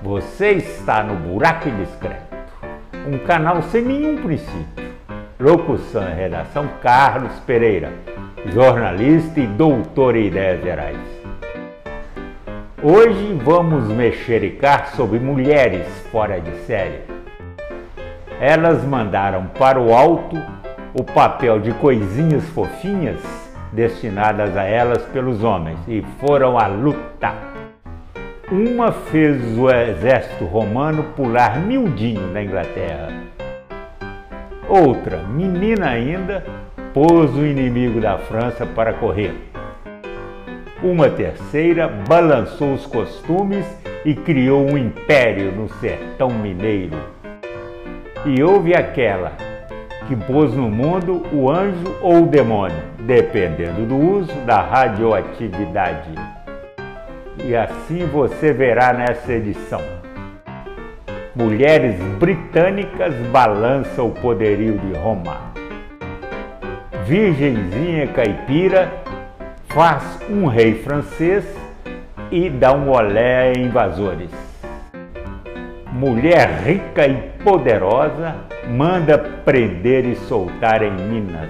Você está no Buraco Indiscreto, um canal sem nenhum princípio. Locução e redação Carlos Pereira, jornalista e doutor em ideias gerais. Hoje vamos mexericar sobre mulheres fora de série. Elas mandaram para o alto o papel de coisinhas fofinhas destinadas a elas pelos homens e foram à luta. Uma fez o exército romano pular miudinho na Inglaterra. Outra, menina ainda, pôs o inimigo da França para correr. Uma terceira balançou os costumes e criou um império no sertão mineiro. E houve aquela que pôs no mundo o anjo ou o demônio, dependendo do uso da radioatividade. E assim você verá nessa edição. Mulheres britânicas balançam o poderio de Roma. Virgenzinha caipira faz um rei francês e dá um olé a invasores. Mulher rica e poderosa manda prender e soltar em Minas.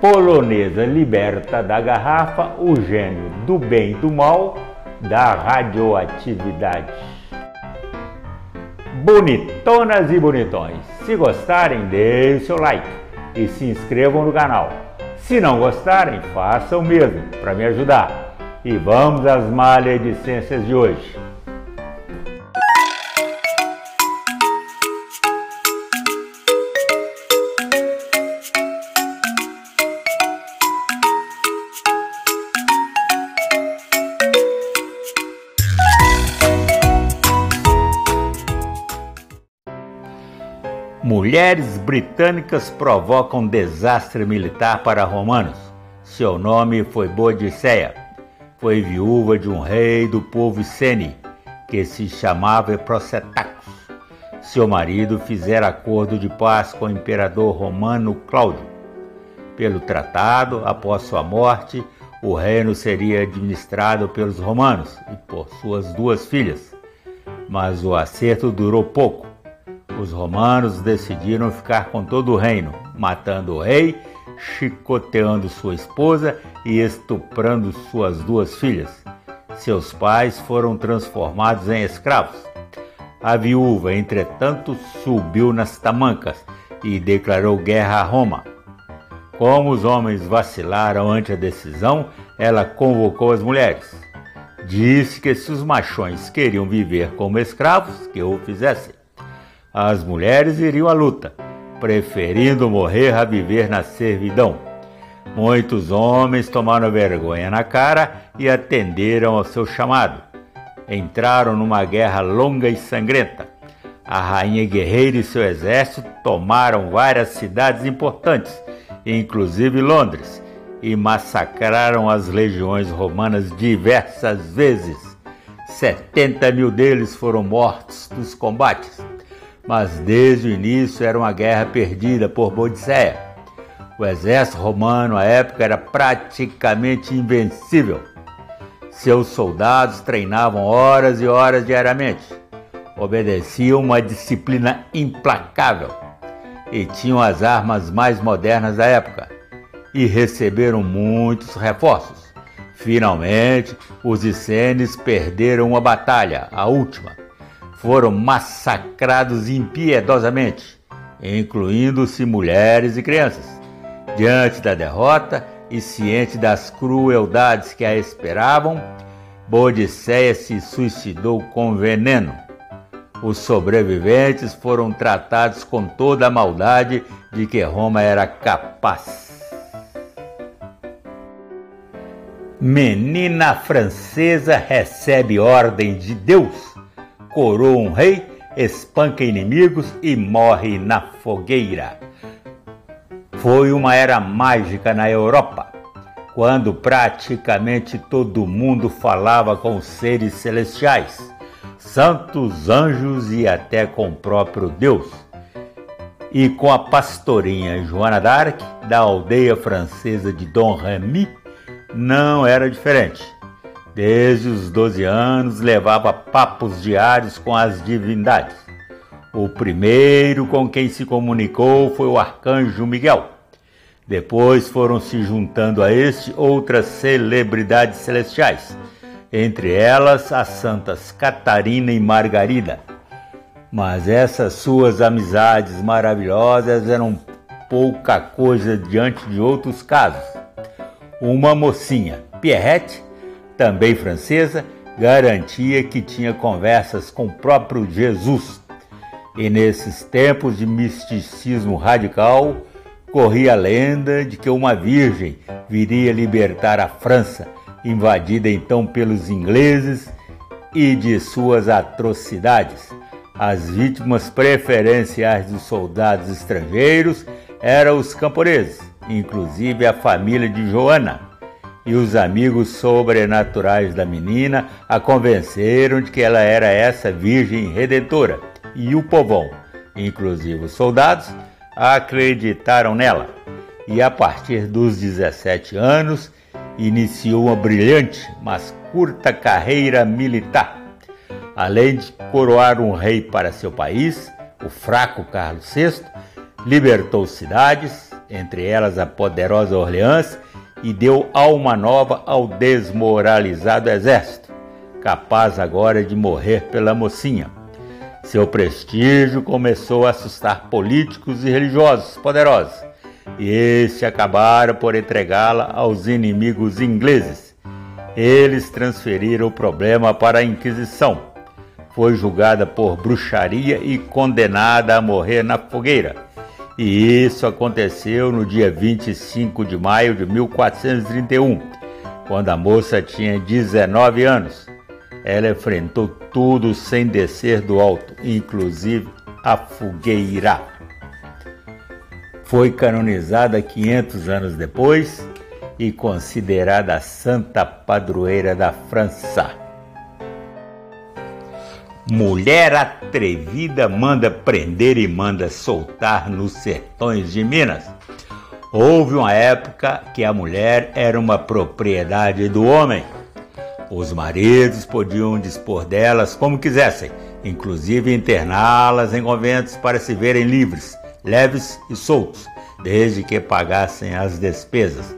Polonesa liberta da garrafa o gênio do bem e do mal da radioatividade. Bonitonas e bonitões, se gostarem, deem seu like e se inscrevam no canal. Se não gostarem, façam o mesmo para me ajudar. E vamos às maledicências de hoje. Mulheres britânicas provocam desastre militar para romanos. Seu nome foi Boadiceia. Foi viúva de um rei do povo Icene, que se chamava Prosetacus. Seu marido fizera acordo de paz com o imperador romano Cláudio. Pelo tratado, após sua morte, o reino seria administrado pelos romanos e por suas duas filhas. Mas o acerto durou pouco. Os romanos decidiram ficar com todo o reino, matando o rei, chicoteando sua esposa e estuprando suas duas filhas. Seus pais foram transformados em escravos. A viúva, entretanto, subiu nas tamancas e declarou guerra a Roma. Como os homens vacilaram ante a decisão, ela convocou as mulheres. Disse que se os machões queriam viver como escravos, que o fizessem. As mulheres iriam à luta, preferindo morrer a viver na servidão. Muitos homens tomaram vergonha na cara e atenderam ao seu chamado. Entraram numa guerra longa e sangrenta. A rainha guerreira e seu exército tomaram várias cidades importantes, inclusive Londres, e massacraram as legiões romanas diversas vezes. 70 mil deles foram mortos nos combates. Mas desde o início era uma guerra perdida por Boadiceia. O exército romano à época era praticamente invencível. Seus soldados treinavam horas e horas diariamente, obedeciam uma disciplina implacável e tinham as armas mais modernas da época e receberam muitos reforços. Finalmente, os icenes perderam uma batalha, a última. Foram massacrados impiedosamente, incluindo-se mulheres e crianças. Diante da derrota e ciente das crueldades que a esperavam, Boadiceia se suicidou com veneno. Os sobreviventes foram tratados com toda a maldade de que Roma era capaz. Menina francesa recebe ordem de Deus. Coroa um rei, espanca inimigos e morre na fogueira. Foi uma era mágica na Europa, quando praticamente todo mundo falava com os seres celestiais, santos, anjos e até com o próprio Deus. E com a pastorinha Joana d'Arc, da aldeia francesa de Dom Remy, não era diferente. Desde os 12 anos levava papos diários com as divindades. O primeiro com quem se comunicou foi o arcanjo Miguel. Depois foram se juntando a este outras celebridades celestiais, entre elas as santas Catarina e Margarida. Mas essas suas amizades maravilhosas eram pouca coisa diante de outros casos. Uma mocinha, Pierrette, também francesa, garantia que tinha conversas com o próprio Jesus. E nesses tempos de misticismo radical, corria a lenda de que uma virgem viria libertar a França, invadida então pelos ingleses, e de suas atrocidades. As vítimas preferenciais dos soldados estrangeiros eram os camponeses, inclusive a família de Joana, e os amigos sobrenaturais da menina a convenceram de que ela era essa virgem redentora, e o povão, inclusive os soldados, acreditaram nela. E a partir dos 17 anos, iniciou uma brilhante, mas curta carreira militar. Além de coroar um rei para seu país, o fraco Carlos VI libertou cidades, entre elas a poderosa Orleans, e deu alma nova ao desmoralizado exército, capaz agora de morrer pela mocinha. Seu prestígio começou a assustar políticos e religiosos poderosos, e estes acabaram por entregá-la aos inimigos ingleses. Eles transferiram o problema para a Inquisição. Foi julgada por bruxaria e condenada a morrer na fogueira. E isso aconteceu no dia 25 de maio de 1431, quando a moça tinha 19 anos. Ela enfrentou tudo sem descer do alto, inclusive a fogueira. Foi canonizada 500 anos depois e considerada a santa padroeira da França. Mulher atrevida manda prender e manda soltar nos sertões de Minas. Houve uma época que a mulher era uma propriedade do homem. Os maridos podiam dispor delas como quisessem, inclusive interná-las em conventos para se verem livres, leves e soltos, desde que pagassem as despesas.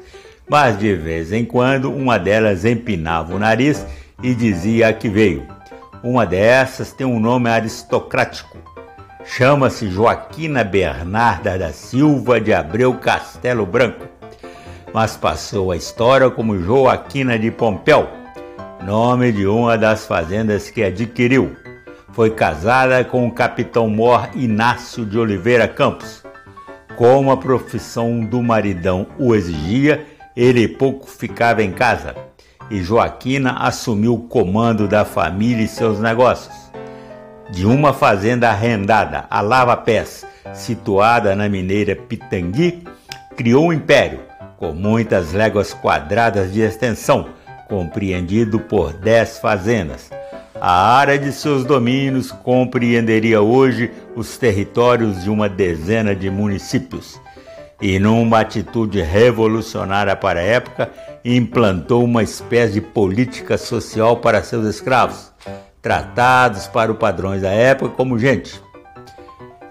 Mas de vez em quando uma delas empinava o nariz e dizia a que veio. Uma dessas tem um nome aristocrático. Chama-se Joaquina Bernarda da Silva de Abreu Castelo Branco, mas passou a história como Joaquina de Pompéu, nome de uma das fazendas que adquiriu. Foi casada com o capitão-mor Inácio de Oliveira Campos. Como a profissão do maridão o exigia, ele pouco ficava em casa, e Joaquina assumiu o comando da família e seus negócios. De uma fazenda arrendada a lava-pés, situada na mineira Pitangui, criou um império com muitas léguas quadradas de extensão, compreendido por 10 fazendas. A área de seus domínios compreenderia hoje os territórios de uma dezena de municípios. E numa atitude revolucionária para a época, implantou uma espécie de política social para seus escravos, tratados para os padrões da época como gente.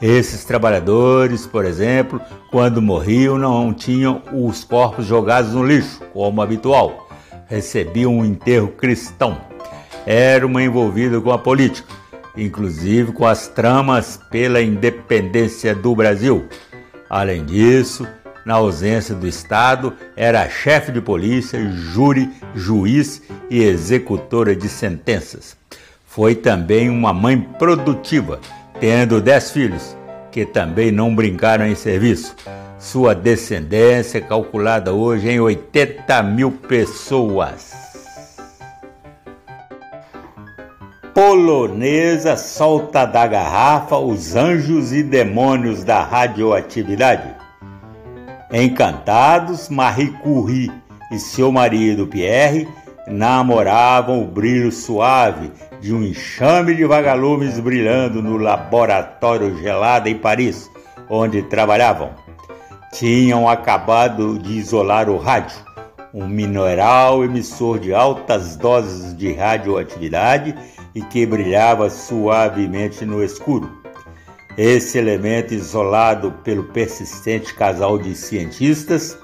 Esses trabalhadores, por exemplo, quando morriam não tinham os corpos jogados no lixo, como habitual. Recebiam um enterro cristão. Era uma envolvida com a política, inclusive com as tramas pela independência do Brasil. Além disso, na ausência do Estado, era chefe de polícia, júri, juiz e executora de sentenças. Foi também uma mãe produtiva, tendo 10 filhos, que também não brincaram em serviço. Sua descendência é calculada hoje em 80 mil pessoas. Polonesa solta da garrafa os anjos e demônios da radioatividade. Encantados, Marie Curie e seu marido Pierre namoravam o brilho suave de um enxame de vagalumes brilhando no laboratório gelado em Paris, onde trabalhavam. Tinham acabado de isolar o rádio, um mineral emissor de altas doses de radioatividade e que brilhava suavemente no escuro. Esse elemento, isolado pelo persistente casal de cientistas,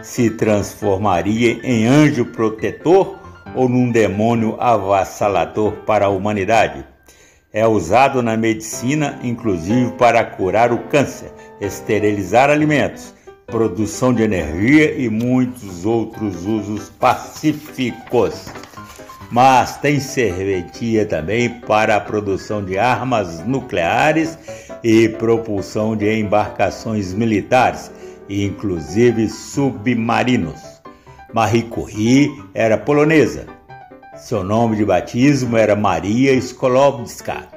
se transformaria em anjo protetor ou num demônio avassalador para a humanidade. É usado na medicina, inclusive para curar o câncer, esterilizar alimentos, produção de energia e muitos outros usos pacíficos. Mas tem serventia também para a produção de armas nucleares e propulsão de embarcações militares, inclusive submarinos. Marie Curie era polonesa. Seu nome de batismo era Maria Sklodowska.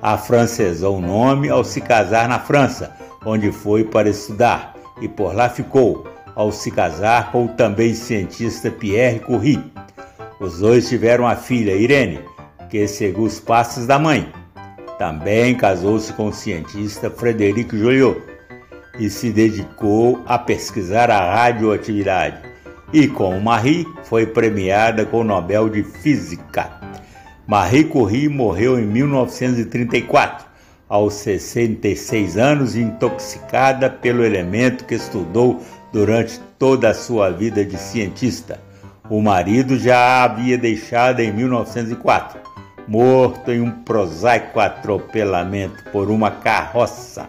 Afrancesou o nome ao se casar na França, onde foi para estudar, e por lá ficou, ao se casar com o também cientista Pierre Curie. Os dois tiveram uma filha, Irene, que seguiu os passos da mãe. Também casou-se com o cientista Frédéric Joliot e se dedicou a pesquisar a radioatividade. E com Marie foi premiada com o Nobel de Física. Marie Curie morreu em 1934, aos 66 anos, intoxicada pelo elemento que estudou durante toda a sua vida de cientista. O marido já a havia deixado em 1904, morto em um prosaico atropelamento por uma carroça.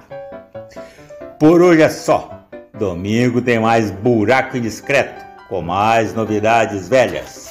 Por hoje é só. Domingo tem mais Buraco Indiscreto, com mais novidades velhas.